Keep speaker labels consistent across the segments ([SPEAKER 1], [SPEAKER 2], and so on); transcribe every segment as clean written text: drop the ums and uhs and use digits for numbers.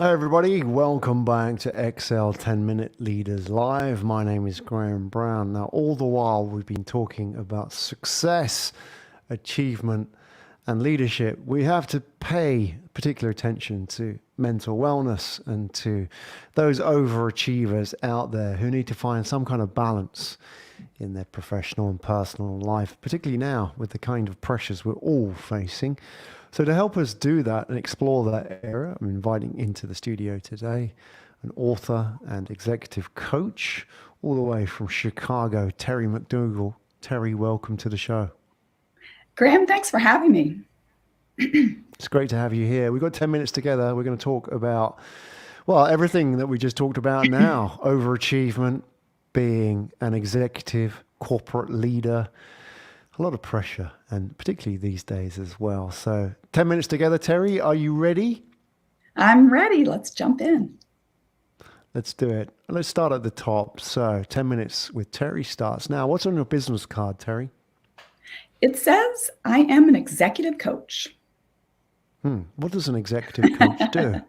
[SPEAKER 1] Hi, everybody. Welcome back to XL 10 Minute Leaders Live. My name is Graham Brown. Now, all the while, we've been talking about success, achievement, and leadership. We have to pay particular attention to mental wellness and to those overachievers out there who need to find some kind of balance in their professional and personal life, particularly now with the kind of pressures we're all facing. So to help us do that and explore that area, I'm inviting into the studio today an author and executive coach all the way from Chicago, Terry McDougall. Terry, welcome to the show.
[SPEAKER 2] Graham, thanks for having me.
[SPEAKER 1] It's great to have you here. We've got 10 minutes together. We're going to talk about, well, everything that we just talked about now: overachievement, being an executive, corporate leader, a lot of pressure, and particularly these days as well. So 10 minutes together. Terry, are you ready?
[SPEAKER 2] I'm ready. Let's jump in.
[SPEAKER 1] Let's do it. Let's start at the top. So 10 minutes with Terry starts now. What's on your business card, Terry?
[SPEAKER 2] It says I am an executive coach.
[SPEAKER 1] What does an executive coach do?
[SPEAKER 2] An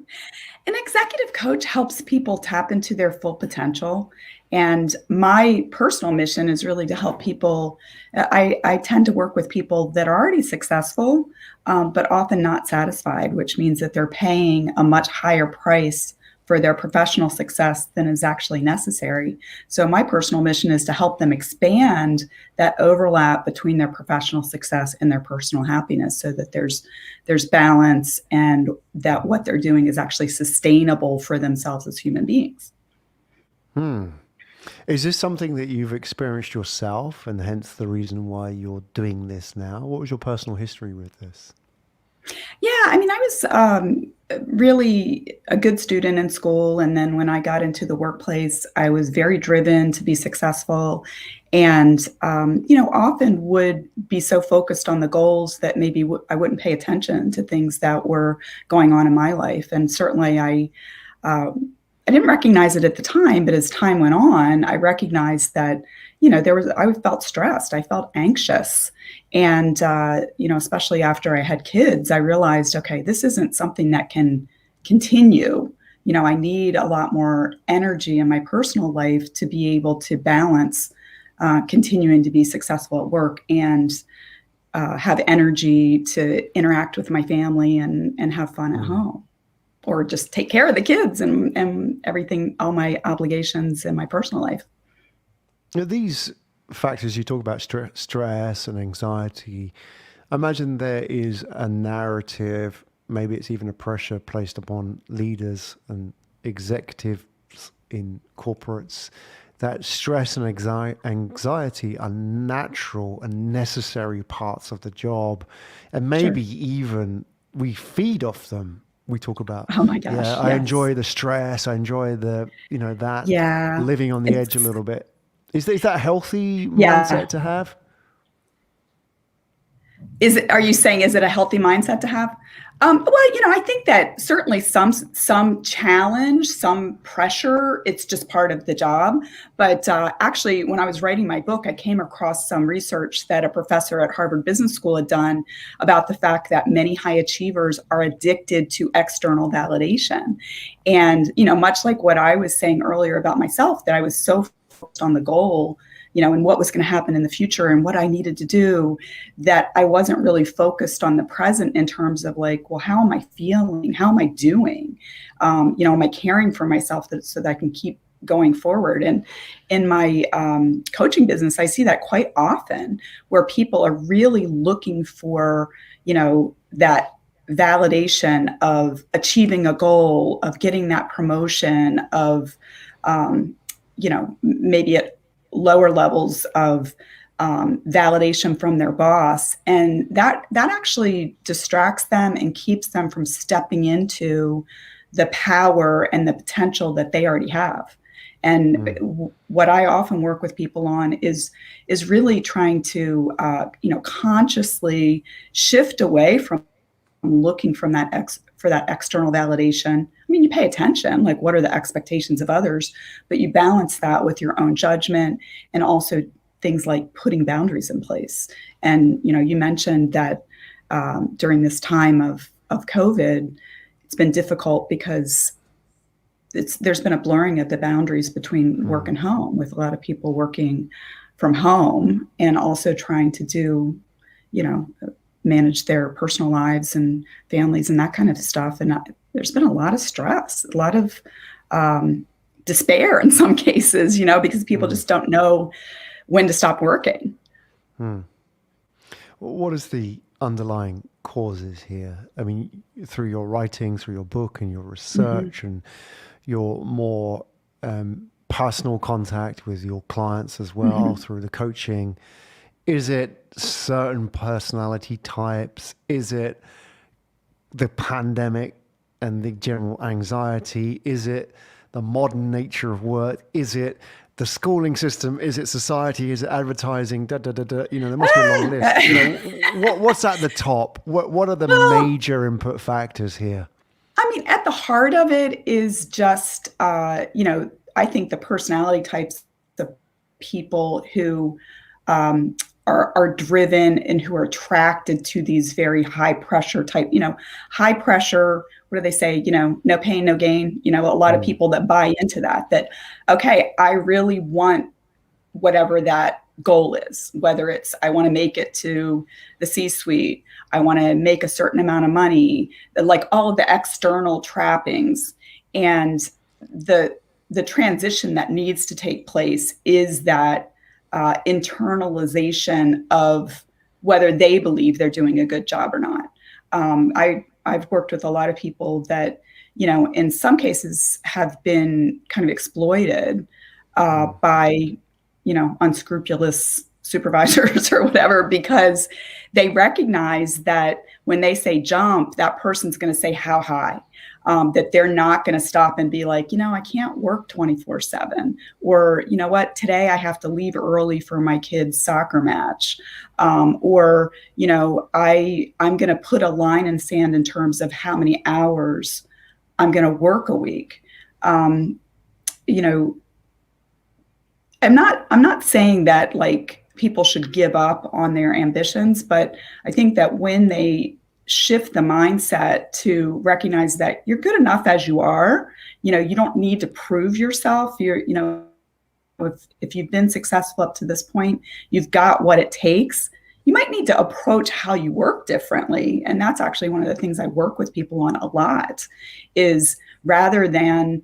[SPEAKER 2] executive coach helps people tap into their full potential. And my personal mission is really to help people. I tend to work with people that are already successful, but often not satisfied, which means that they're paying a much higher price for their professional success than is actually necessary. So my personal mission is to help them expand that overlap between their professional success and their personal happiness so that there's balance and that what they're doing is actually sustainable for themselves as human beings.
[SPEAKER 1] Is this something that you've experienced yourself and hence the reason why you're doing this now? What was your personal history with this?
[SPEAKER 2] Yeah, I mean, I was really a good student in school. And then when I got into the workplace, I was very driven to be successful and, often would be so focused on the goals that maybe I wouldn't pay attention to things that were going on in my life. And certainly uh, I didn't recognize it at the time, but as time went on, I recognized that, I felt stressed, I felt anxious. And, especially after I had kids, I realized, okay, this isn't something that can continue. I need a lot more energy in my personal life to be able to balance continuing to be successful at work and have energy to interact with my family and have fun at
[SPEAKER 1] Mm.
[SPEAKER 2] home or just take care of the kids and everything, all my obligations in my personal life.
[SPEAKER 1] These factors you talk about, stress and anxiety, I imagine there is a narrative, maybe it's even a pressure placed upon leaders and executives in corporates that stress and anxiety are natural and necessary parts of the job. And
[SPEAKER 2] Sure.
[SPEAKER 1] maybe even we feed off them. We talk about,
[SPEAKER 2] Oh my
[SPEAKER 1] yeah,
[SPEAKER 2] gosh.
[SPEAKER 1] I
[SPEAKER 2] Yes.
[SPEAKER 1] enjoy the stress. I enjoy that
[SPEAKER 2] Yeah.
[SPEAKER 1] living on the edge a
[SPEAKER 2] It's,
[SPEAKER 1] little bit. Is that a healthy mindset
[SPEAKER 2] yeah.
[SPEAKER 1] to have?
[SPEAKER 2] Are you saying, is it a healthy mindset to have? I think that certainly some challenge, some pressure, it's just part of the job. But actually, when I was writing my book, I came across some research that a professor at Harvard Business School had done about the fact that many high achievers are addicted to external validation. And, much like what I was saying earlier about myself, that I was so focused on the goal, and what was going to happen in the future and what I needed to do, that I wasn't really focused on the present in terms of like, well, how am I feeling? How am I doing? Am I caring for myself so that I can keep going forward? And in my coaching business, I see that quite often where people are really looking for, that validation of achieving a goal, of getting that promotion, of, maybe at lower levels of validation from their boss, and that actually distracts them and keeps them from stepping into the power and the potential that they already have. And
[SPEAKER 1] Mm.
[SPEAKER 2] what I often work with people on is really trying to consciously shift away from looking from for that external validation. I mean, you pay attention, like what are the expectations of others, but you balance that with your own judgment and also things like putting boundaries in place. And you mentioned that during this time of COVID, it's been difficult because there's been a blurring of the boundaries between work and home, with a lot of people working from home and also trying to do, manage their personal lives and families and that kind of stuff. And there's been a lot of stress, a lot of despair in some cases, because people just don't know when to stop working.
[SPEAKER 1] What is the underlying causes here? I mean, through your writing, through your book and your research and your more personal contact with your clients as well, through the coaching, is it certain personality types? Is it the pandemic and the general anxiety? Is it the modern nature of work? Is it the schooling system? Is it society? Is it advertising? There must be a long list. What's at the top? What are the major input factors here?
[SPEAKER 2] I mean, at the heart of it is just, I think the personality types of people who are driven and who are attracted to these very high pressure type, high pressure. What do they say? No pain, no gain. A lot of people that buy into that, okay, I really want whatever that goal is, whether it's, I want to make it to the C-suite, I want to make a certain amount of money, like all of the external trappings. And the transition that needs to take place is that internalization of whether they believe they're doing a good job or not. I've worked with a lot of people that, in some cases have been kind of exploited by, unscrupulous supervisors or whatever, because they recognize that when they say jump, that person's going to say how high, that they're not going to stop and be like, I can't work 24/7, or, what, today I have to leave early for my kid's soccer match. Or, I'm going to put a line in sand in terms of how many hours I'm going to work a week. I'm not saying that like people should give up on their ambitions, but I think that when they shift the mindset to recognize that you're good enough as you are, you don't need to prove yourself. If you've been successful up to this point, you've got what it takes. You might need to approach how you work differently. And that's actually one of the things I work with people on a lot, is rather than,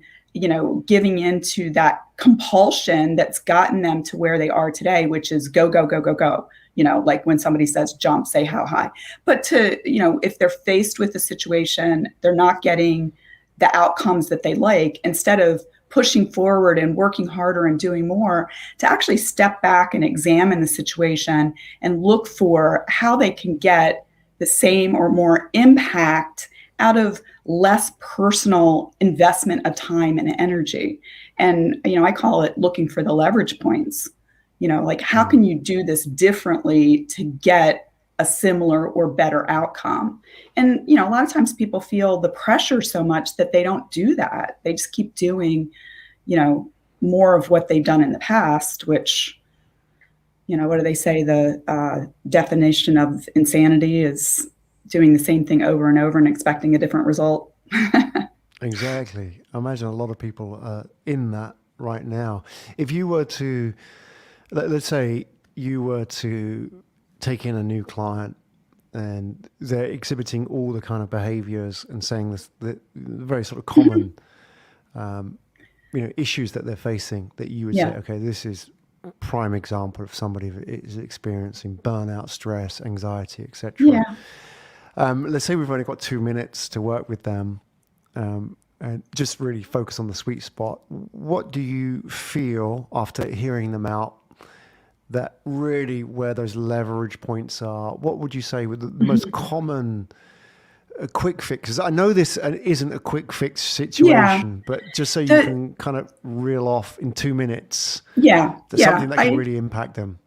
[SPEAKER 2] giving into that compulsion that's gotten them to where they are today, which is go, go, go, go, go. Like when somebody says jump, say how high. But if they're faced with a situation, they're not getting the outcomes that they like, instead of pushing forward and working harder and doing more, to actually step back and examine the situation and look for how they can get the same or more impact out of less personal investment of time and energy. And, I call it looking for the leverage points. Like, how can you do this differently to get a similar or better outcome? And, a lot of times people feel the pressure so much that they don't do that. They just keep doing, more of what they've done in the past, which, what do they say? The definition of insanity is doing the same thing over and over and expecting a different result.
[SPEAKER 1] Exactly. I imagine a lot of people are in that right now. If you were to, let's say you were to take in a new client and they're exhibiting all the kind of behaviors and saying this, the very sort of common, issues that they're facing, that you would say, okay, this is a prime example of somebody that is experiencing burnout, stress, anxiety, etc.
[SPEAKER 2] Yeah.
[SPEAKER 1] Let's say we've only got 2 minutes to work with them, and just really focus on the sweet spot. What do you feel after hearing them out, that really where those leverage points are? What would you say were the most common quick fixes? I know this isn't a quick fix situation, but just so you can kind of reel off in 2 minutes, something that can really impact them.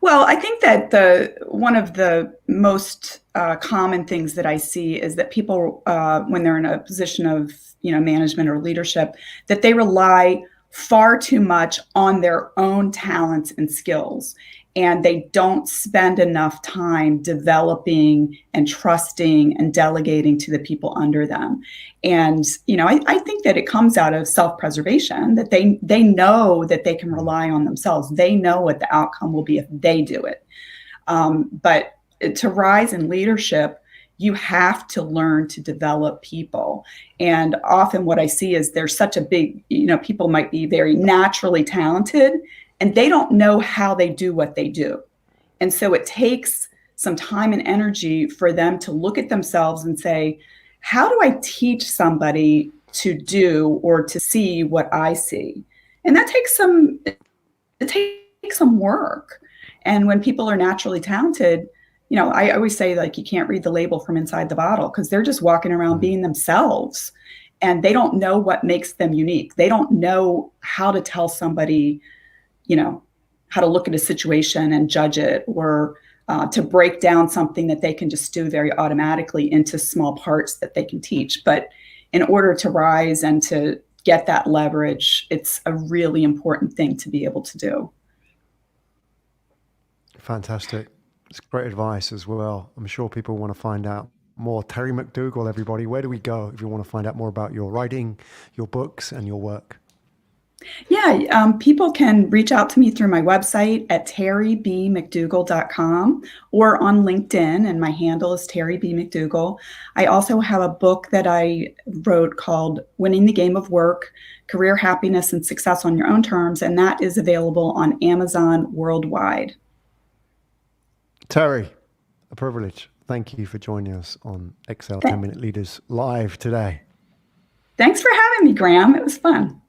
[SPEAKER 2] Well, I think that one of the most common things that I see is that people, when they're in a position of management or leadership, that they rely far too much on their own talents and skills. and they don't spend enough time developing and trusting and delegating to the people under them. And I think that it comes out of self-preservation, that they know that they can rely on themselves. They know what the outcome will be if they do it. But to rise in leadership, you have to learn to develop people. And often what I see is there's such a big, people might be very naturally talented and they don't know how they do what they do. And so it takes some time and energy for them to look at themselves and say, how do I teach somebody to do or to see what I see? And that takes some work. And when people are naturally talented, I always say, like, you can't read the label from inside the bottle, because they're just walking around being themselves and they don't know what makes them unique. They don't know how to tell somebody, how to look at a situation and judge it, or to break down something that they can just do very automatically into small parts that they can teach. But in order to rise and to get that leverage, it's a really important thing to be able to do.
[SPEAKER 1] Fantastic. It's great advice as well. I'm sure people want to find out more. Terry McDougall, everybody, where do we go if you want to find out more about your writing, your books, and your work?
[SPEAKER 2] Yeah, people can reach out to me through my website at terrybmcdougall.com or on LinkedIn, and my handle is Terry B. McDougall. I also have a book that I wrote called Winning the Game of Work, Career Happiness and Success on Your Own Terms, and that is available on Amazon worldwide.
[SPEAKER 1] Terry, a privilege. Thank you for joining us on Excel 10 Minute Leaders Live today.
[SPEAKER 2] Thanks for having me, Graham. It was fun.